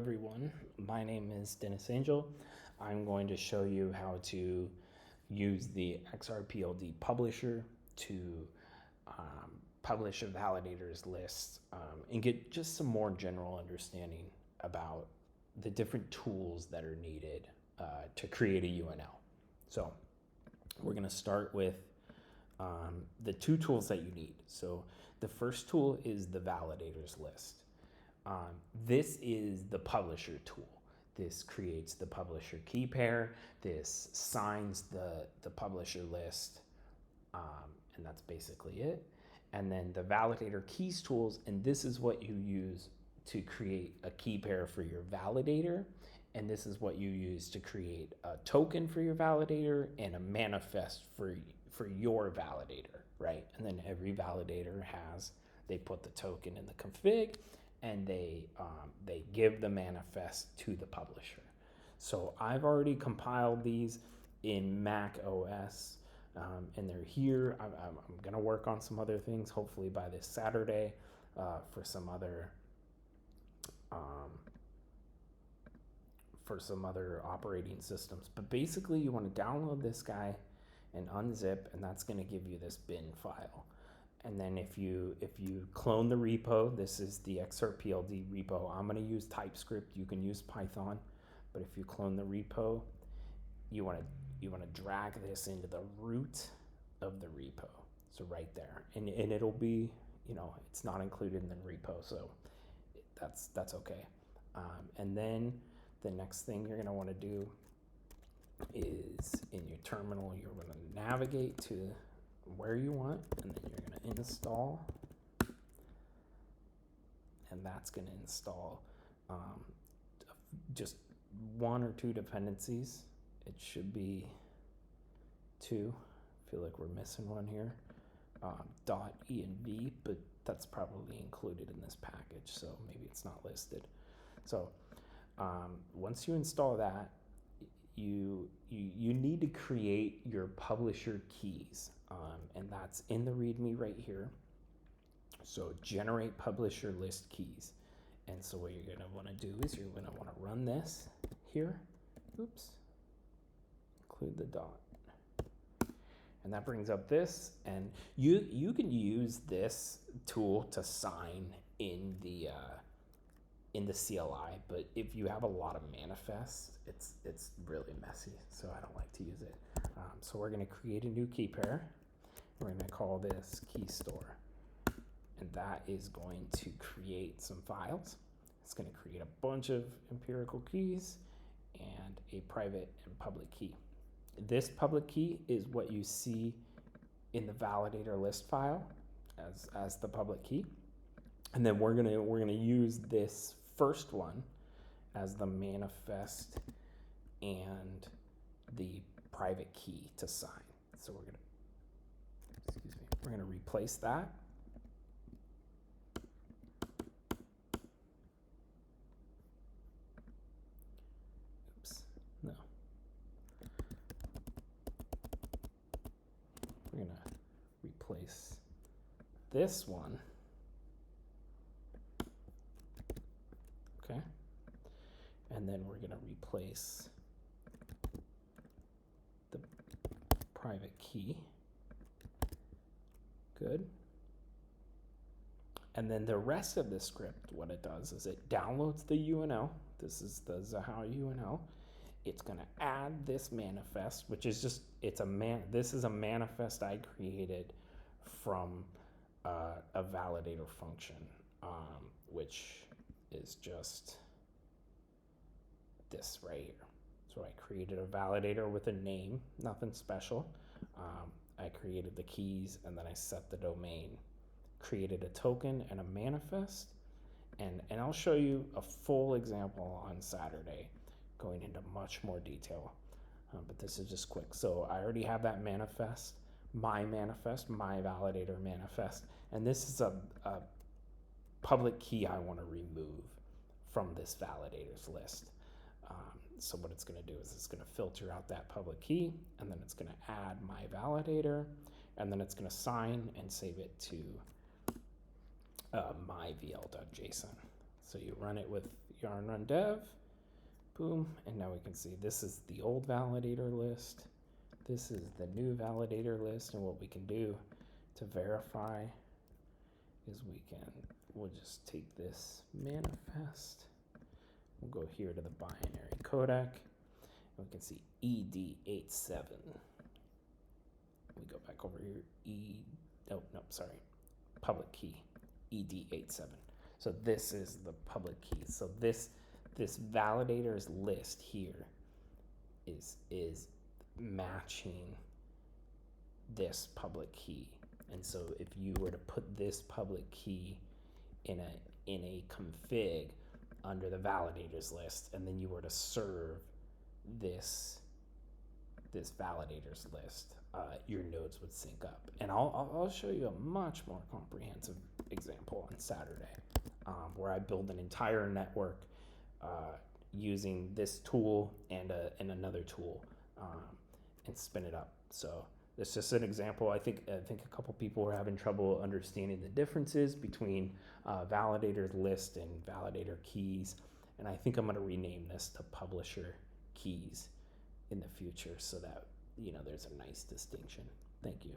Everyone, my name is Dennis Angel. I'm going to show you how to use the xrpld-publisher to publish a validators list and get just some more general understanding about the different tools that are needed to create a UNL. So we're going to start with the two tools that you need. So the first tool is the validators list. This is the publisher tool. This creates the publisher key pair. This signs the publisher list, and that's basically it. And then the validator keys tools, and this is what you use to create a key pair for your validator. And this is what you use to create a token for your validator and a manifest for your validator, right? And then every validator they put the token in the config, and they give the manifest to the publisher. So I've already compiled these in Mac OS, and they're here. I'm gonna work on some other things, hopefully by this Saturday, for some other operating systems. But basically you want to download this guy and unzip, and that's gonna give you this bin file. And then if you clone the repo, this is the xrpld repo. I'm going to use TypeScript. You can use Python, but if you clone the repo, you want to drag this into the root of the repo. So right there, and it'll be, it's not included in the repo, so that's okay. And then the next thing you're going to want to do is in your terminal, you're going to navigate to where you want, and then you're going to install, and that's going to install just one or two dependencies. It should be two. I feel like we're missing one here. .env, but that's probably included in this package, so maybe it's not listed. So once you install that, you need to create your publisher keys, and that's in the README right here. So generate publisher list keys. And so what you're going to want to do is you're going to want to run this here. Oops. Include the dot. And that brings up this, and you can use this tool to sign in the CLI, but if you have a lot of manifests, it's really messy, so I don't like to use it. So we're going to create a new key pair. We're going to call this key store, and that is going to create some files. It's going to create a bunch of empirical keys and a private and public key. This public key is what you see in the validator list file as the public key, and then we're gonna use this first one as the manifest and the private key to sign. So we're gonna replace that. Oops, no. We're gonna replace this one. Okay. And then we're going to replace the private key. Good. And then the rest of the script, what it does is it downloads the UNL. This is the Zahau UNL. It's going to add this manifest, which is just, this is a manifest I created from a validator function, which is just this right here. So I created a validator with a name, nothing special. I created the keys, and then I set the domain, created a token and a manifest, and I'll show you a full example on Saturday going into much more detail, but this is just quick. So I already have that manifest, my validator manifest, and this is a public key I want to remove from this validators list. So what it's going to do is it's going to filter out that public key, and then it's going to add my validator, and then it's going to sign and save it to my vl.json. So you run it with yarn run dev, boom, and now we can see this is the old validator list. This is the new validator list, and what we can do to verify is we'll just take this manifest, we'll go here to the binary codec, and we can see ED87. We go back over here, public key, ED87. So this is the public key. So this validator's list here is matching this public key. And so if you were to put this public key in a config under the validators list, and then you were to serve this validators list, your nodes would sync up. And I'll show you a much more comprehensive example on Saturday, where I build an entire network using this tool and another tool, and spin it up. So it's just an example. I think a couple people were having trouble understanding the differences between validator list and validator keys, and I think I'm going to rename this to publisher keys in the future so that there's a nice distinction. Thank you.